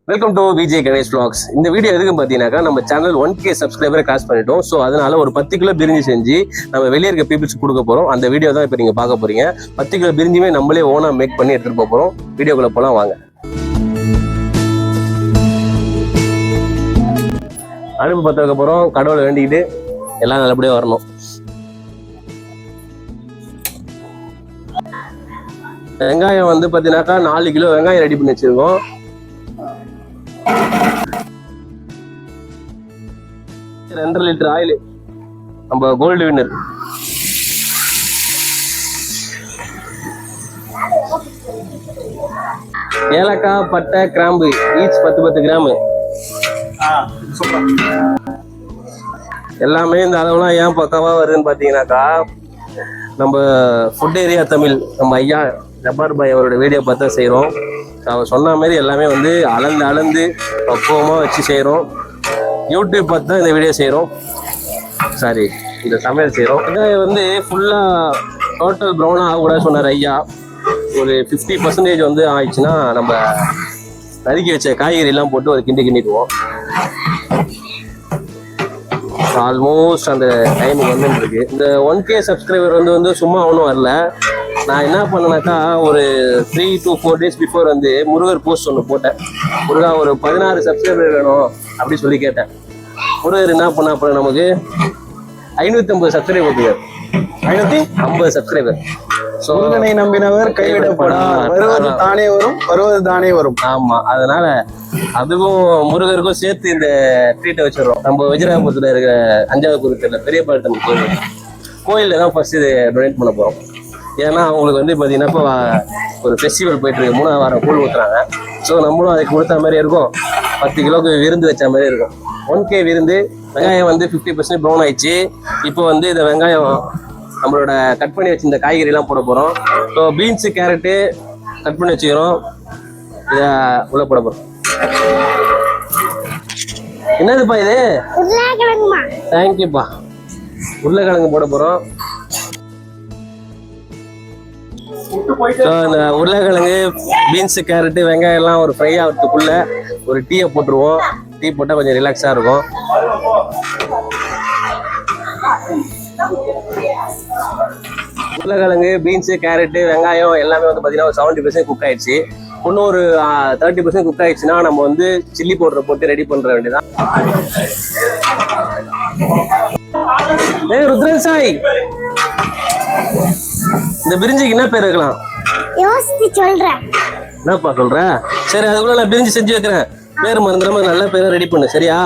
Welcome to Vijay Ganesh vlogs. இந்த video எதுக்கு பார்த்தீங்கன்னாக்கா நம்ம சேனல் 1K சப்ஸ்கிரைபரை கிராஸ் பண்ணிட்டோம். ஸோ அதனால ஒரு 10 கிலோ பிரிஞ்சி செஞ்சு நம்ம வெளியே இருக்க பீப்புள்ஸ் கொடுக்க போகிறோம். அந்த வீடியோ தான் இப்போ நீங்கள் பார்க்க போறீங்க. 10 கிலோ பிரிஞ்சுமே நம்மளே ஓனாக மேக் பண்ணி எடுத்துகிட்டு போகிறோம். வீடியோக்குள்ளே போகலாம் வாங்க. அடுப்பு பற்ற வைக்க போகிறோம். கடவுளை வேண்டிக்கிட்டு எல்லாம் நல்லபடியாக வரணும். வெங்காயம் வந்து பார்த்தீங்கன்னாக்கா 4 கிலோ வெங்காயம் ரெடி பண்ணி வச்சிருக்கோம். ரெண்டரை லிட்டர் ஆயில், நம்ம கோல்டு வின்னர். ஏலக்காய், பட்டை, கிராம்பு ஈச் 10 கிராம். எல்லாமே இந்த அளவுலாம் ஏன் பக்காவா வருதுன்னு பார்த்தீங்கன்னாக்கா, நம்ம ஃபுட் ஏரியா தமிழ் நம்ம ஐயா ஜப்பார் பாய் அவரோட வீடியோ பார்த்தா செய்கிறோம். அவர் சொன்ன மாதிரி எல்லாமே வந்து அளந்து பக்குவமாக வச்சு செய்கிறோம். யூடியூப் பார்த்து தான் இந்த வீடியோ செய்கிறோம். சாரி, இந்த சமையல் செய்கிறோம். வெங்காயம் வந்து ஃபுல்லாக டோட்டல் ப்ரௌனாக ஆகக்கூடாது சொன்னார் ஐயா. ஒரு 50% வந்து ஆயிடுச்சுன்னா நம்ம நறுக்கி வச்ச காய்கறிலாம் போட்டு ஒரு கிண்டிடுவோம். ஆல்மோஸ்ட் அந்த டைமுக்கு வந்துருக்கு. இந்த 1K சப்ஸ்கிரைபர் வந்து சும்மா ஒன்றும் வரல. நான் என்ன பண்ணேனாக்கா, ஒரு 3 to 4 days பிஃபோர் வந்து முருகர் போஸ்ட் ஒன்று போட்டேன். முருகா ஒரு 16 சப்ஸ்கிரைபர் வேணும் அப்படி சொல்லி கேட்டேன். முருகர் என்ன பண்ண அப்புறம் நமக்கு 550 சப்ஸ்கிரைபர் கொடுத்தார். 550 சப்ஸ்கிரைபர். ஸோ முருகனை நம்பினவர் கைவிடப்படார், வருவது தானே வரும், வருவது தானே வரும். ஆமா, அதனால அதுவும் முருகருக்கும் சேர்த்து இந்த ட்ரீட்டை வச்சிடறோம். நம்ம விஜயராமபுரத்தில் இருக்க 5வது குருத்தில் பெரிய பாளையத்தம்மன் கோயிலில் தான் ஃபர்ஸ்ட் இது டொனேட் பண்ண போகிறோம். ஏன்னா அவங்களுக்கு வந்து பார்த்தீங்கன்னா இப்போ ஒரு ஃபெஸ்டிவல் போயிட்டு இருக்கு, 3ஆவது வாரம் கூழ் ஊற்றுறாங்க. ஸோ நம்மளும் அதுக்கு கொடுத்த மாதிரி இருக்கும், 10 கிலோக்கு விருந்து வச்ச மாதிரி இருக்கும். 1K விருந்து. வெங்காயம் வந்து 50% ப்ரௌன் ஆயிடுச்சு. இப்போ வந்து இந்த வெங்காயம் நம்மளோட கட் பண்ணி வச்சு இந்த காய்கறிலாம் போட போகிறோம். ஸோ பீன்ஸு, கேரட்டு கட் பண்ணி வச்சுக்கிறோம். இதை உள்ள போட போகிறோம். என்னதுப்பா இது? தேங்க்யூப்பா. உருளைக்கிழங்கு போட போகிறோம். ஸோ இந்த உருளைக்கிழங்கு, பீன்ஸு, கேரட்டு, வெங்காயம் எல்லாம் ஒரு ஃப்ரை ஆகிறதுக்குள்ள ஒரு டீயை போட்டுருவோம். டீ போட்டால் கொஞ்சம் ரிலாக்ஸாக இருக்கும். உருளைக்கிழங்கு, பீன்ஸு, கேரட்டு, வெங்காயம் எல்லாமே வந்து பார்த்தீங்கன்னா ஒரு 70% குக் ஆயிடுச்சு. இன்னும் ஒரு 30% குக் ஆயிடுச்சுன்னா நம்ம வந்து சில்லி பவுடரை போட்டு ரெடி பண்ணுற வேண்டியதான். ருத்ரன் சாய், இந்த பிரிஞ்சிக்கு என்ன பேர் வைக்கலாம்? என்னப்பா சொல்ற? சரி, அதுக்குள்ள நான் பிரிஞ்சு செஞ்சு வைக்கிறேன். பேர் மறந்துடாம நல்ல பேரை ரெடி பண்ணு, சரியா?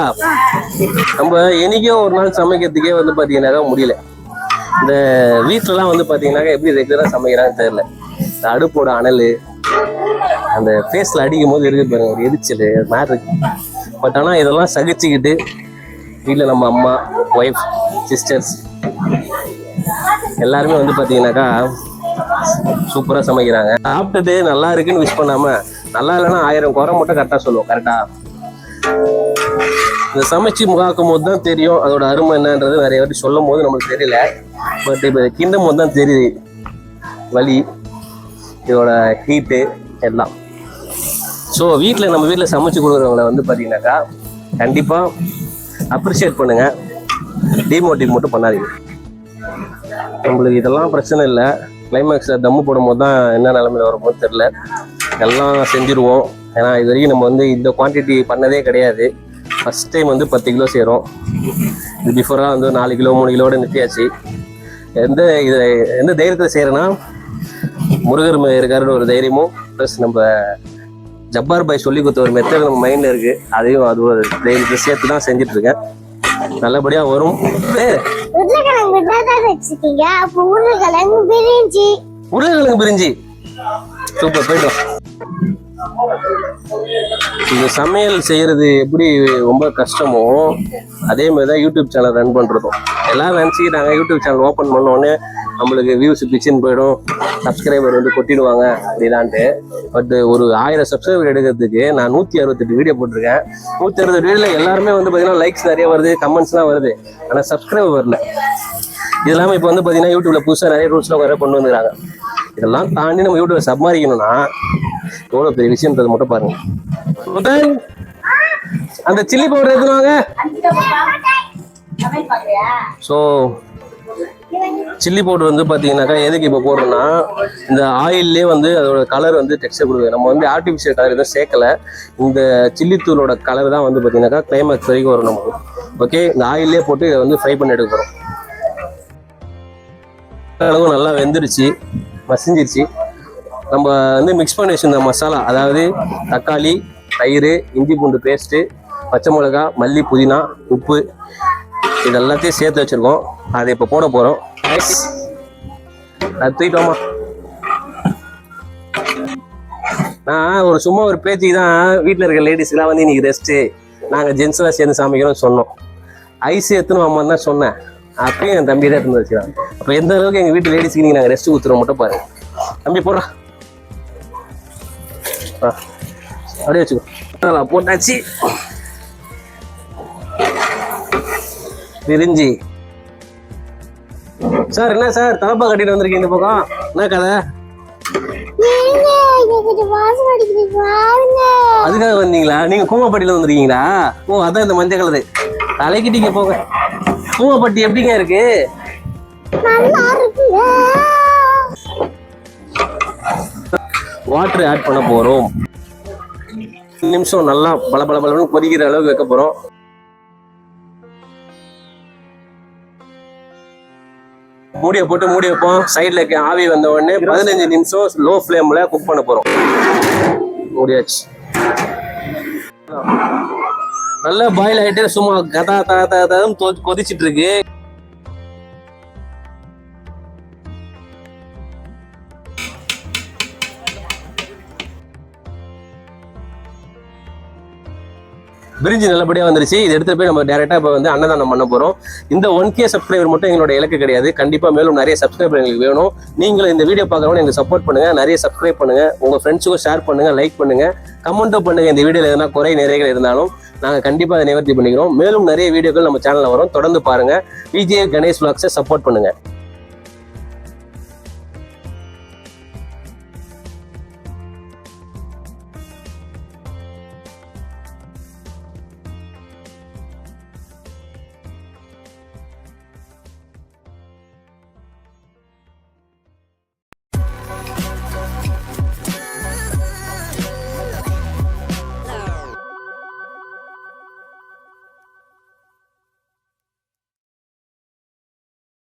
நம்ம என்னைக்கும் ஒரு நாள் சமைக்கிறதுக்கே வந்து பார்த்தீங்கன்னாக்கா முடியல. இந்த வீட்டிலலாம் வந்து பார்த்தீங்கன்னாக்கா எப்படி ரெகுலராக சமைக்கிறான்னு தெரியல. இந்த அடுப்போட அனல் அந்த ஃபேஸில் அடிக்கும் போது இருக்கு பாருங்க, ஒரு எரிச்சல் மாதிரி இருக்கு. பட் ஆனால் இதெல்லாம் சகிச்சுக்கிட்டு வீட்டில் நம்ம அம்மா, ஒய்ஃப், சிஸ்டர்ஸ் எல்லாருமே வந்து பார்த்தீங்கன்னாக்கா சூப்பராக சமைக்கிறாங்க. சாப்பிட்டது நல்லா இருக்குன்னு விஷ் பண்ணாமல் நல்லா இல்லைன்னா 1000 குறை மட்டும் கரெக்டாக சொல்லுவோம். கரெக்டா? இந்த சமைச்சு முகாக்கும் போது தான் தெரியும் அதோட அருமை என்னன்றது. நிறைய வாட்டி சொல்லும் போது நம்மளுக்கு தெரியல, பட் இப்போ கிண்டும் போது தான் தெரியுது வலி, இதோட ஹீட்டு எல்லாம். ஸோ நம்ம வீட்டில் சமைச்சு கொடுக்குறவங்கள வந்து பார்த்தீங்கன்னாக்கா கண்டிப்பாக அப்ரிஷியேட் பண்ணுங்கள், டிமோட்டிவ் மட்டும் பண்ணாதீங்க. நம்மளுக்கு இதெல்லாம் பிரச்சனை இல்லை. கிளைமேக்ஸில் தம்மு போடும்போது தான் என்ன நிலமையில வரும்போது தெரில. எல்லாம் செஞ்சுருவோம். ஏன்னா இது வரைக்கும் நம்ம வந்து இந்த குவான்டிட்டி பண்ணதே கிடையாது. ஃபஸ்ட் டைம் வந்து 10 கிலோ செய்கிறோம். இது பிஃபோராக வந்து 4 கிலோ 3 கிலோட நிறுத்தியாச்சு. எந்த தைரியத்தில் செய்கிறேன்னா, முருகர் இருக்காருன்னு ஒரு தைரியமும், ப்ளஸ் நம்ம ஜப்பார் பாய் சொல்லி கொடுத்த ஒரு மெத்தட் நம்ம மைண்டில் இருக்குது. அதையும் அது ஒரு தைரியத்தை சேர்த்து தான் செஞ்சிட்ருக்கேன். நல்லபடியாக வரும். உருளைக்கிழங்கு பிரிஞ்சி சூப்பர், போயிட்டோம். இந்த சமையல் செய்யறது எப்படி ரொம்ப கஷ்டமோ அதே மாதிரி தான் யூடியூப் சேனல் ரன் பண்ணுறதும். எல்லாரும் நினச்சிக்கிட்டாங்க யூடியூப் சேனல் ஓப்பன் பண்ணோடனே நம்மளுக்கு வியூஸ் பிச்சுன்னு போயிடும், சப்ஸ்கிரைபர் வந்து கொட்டிடுவாங்க அப்படிலான்ட்டு. பட் ஒரு 1000 சப்ஸ்கிரைபர் எடுக்கிறதுக்கு நான் 168 வீடியோ போட்டிருக்கேன். 160 வீடியோவில் எல்லாருமே வந்து பார்த்தீங்கன்னா லைக்ஸ் நிறைய வருது, கமெண்ட்ஸ்லாம் வருது, ஆனால் சப்ஸ்கிரைபர் வரல. இது இல்லாமல் இப்போ வந்து பார்த்தீங்கன்னா யூடியூப்ல புதுசாக நிறைய ரூல்ஸ்லாம் வேறு கொண்டு வந்துக்கிறாங்க. இதெல்லாம் தாண்டி நம்ம யூடியூப் சம்பாதிக்கணும்னா எவ்வளவு பெரிய விஷயம்ன்றது மட்டும் பாருங்க. முதல் அந்த சில்லி பவுடர் எடுத்துவாங்க. ஸோ சில்லி பவுடர் வந்து பார்த்தீங்கன்னாக்கா எதுக்கு இப்போ போடுறோம்னா இந்த ஆயிலே வந்து அதோட கலர் வந்து டெக்ஸ்டர் கொடுக்குது. நம்ம வந்து ஆர்டிஃபிஷியல் கலர் எதுவும் சேர்க்கலை. இந்த சில்லி தூளோட கலர் தான் வந்து பார்த்தீங்கன்னாக்கா கிளைமேக்ஸ் வரைக்கும் வரும் நமக்கு. ஓகே, இந்த ஆயிலே போட்டு இதை வந்து ஃப்ரை பண்ணி எடுக்க போகிறோம். அளவு நல்லா வெந்துருச்சு, மசிஞ்சிருச்சு. நம்ம வந்து மிக்ஸ் பண்ணி வச்சிருந்த மசாலா, அதாவது தக்காளி, தயிர், இஞ்சி பூண்டு பேஸ்ட்டு, பச்சை மிளகா, மல்லி, புதினா, உப்பு, இது எல்லாத்தையும் சேர்த்து வச்சிருக்கோம். அதை இப்போ போட போகிறோம். அது தூக்கிட்டோமா. நான் சும்மா ஒரு பேச்சுக்கு தான் வீட்டில் இருக்க லேடிஸ்லாம் வந்து இன்னைக்கு ரெஸ்ட்டு, நாங்கள் ஜென்ஸ்லாம் சேர்ந்து சமைக்கிறோம்னு சொன்னோம். ஐஸ் எடுத்துன்னு அம்மா தான் சொன்னேன். அப்பயும் என் தம்பி தான் எடுத்துன்னு வச்சுக்கிறாங்க. அப்போ எந்த அளவுக்கு எங்கள் வீட்டு லேடிஸ்க்கு நீங்கள் நாங்கள் ரெஸ்ட் ஊற்றுறோம் மட்டும் பாருங்க. தம்பி போடுறா, அப்படியே வச்சுக்கோ. போட்டாச்சு. பிரிஞ்சி சார், என்ன சார் தலப்பா கட்டிட்டு வந்திருக்கீங்க இந்த பக்கம், என்ன கதை? அதுக்காக வந்தீங்களா? நீங்க கூமாப்பட்டியில வந்திருக்கீங்களா? ஓ, அதான் இந்த மஞ்சள் கலரு தலைக்கிட்டீங்க. போங்க. கூமாப்பட்டி எப்படிங்க இருக்கு? வாட்டர் ஆட் பண்ண போறோம். நிமிஷம் நல்லா பல பல பல கொதிக்கிற அளவுக்கு வைக்க போறோம். மூடியை போட்டு மூடி வைப்போம். சைட்ல ஆவி வந்த உடனே 15 நிமிஷம் லோ ஃப்ளேம்ல குக் பண்ண போறோம். மூடியாச்சு. நல்லா பாயில் ஆயிட்டு சும்மா கொதிச்சிட்டு இருக்கு. பிரிஞ்சி நல்லபடியாக வந்துருச்சு. இது எடுத்துட்டு போய் நம்ம டேரெக்டாக இப்போ வந்து அன்னதானம் பண்ண போகிறோம். இந்த 1K சப்ஸ்கிரைபர் மட்டும் எங்களோட இலக்கு கிடையாது. கண்டிப்பாக மேலும் நிறைய சப்ஸ்கிரைபர் எங்களுக்கு வேணும். நீங்களும் இந்த வீடியோ பார்க்குறவங்க எங்களுக்கு சப்போர்ட் பண்ணுங்கள், நிறைய சப்ஸ்கிரைப் பண்ணுங்கள், உங்கள் ஃப்ரெண்ட்ஸுக்கும் ஷேர் பண்ணுங்கள், லைக் பண்ணுங்கள், கமெண்ட்டும் பண்ணுங்கள். இந்த வீடியோவில் எதனா குறை நிறைகள் இருந்தாலும் நாங்கள் கண்டிப்பாக அதை நிவர்த்தி பண்ணிக்கிறோம். மேலும் நிறைய வீடியோக்கள் நம்ம சேனலில் வரும். தொடர்ந்து பாருங்கள். விஜே கணேஷ் vlogs சப்போர்ட் பண்ணுங்கள்.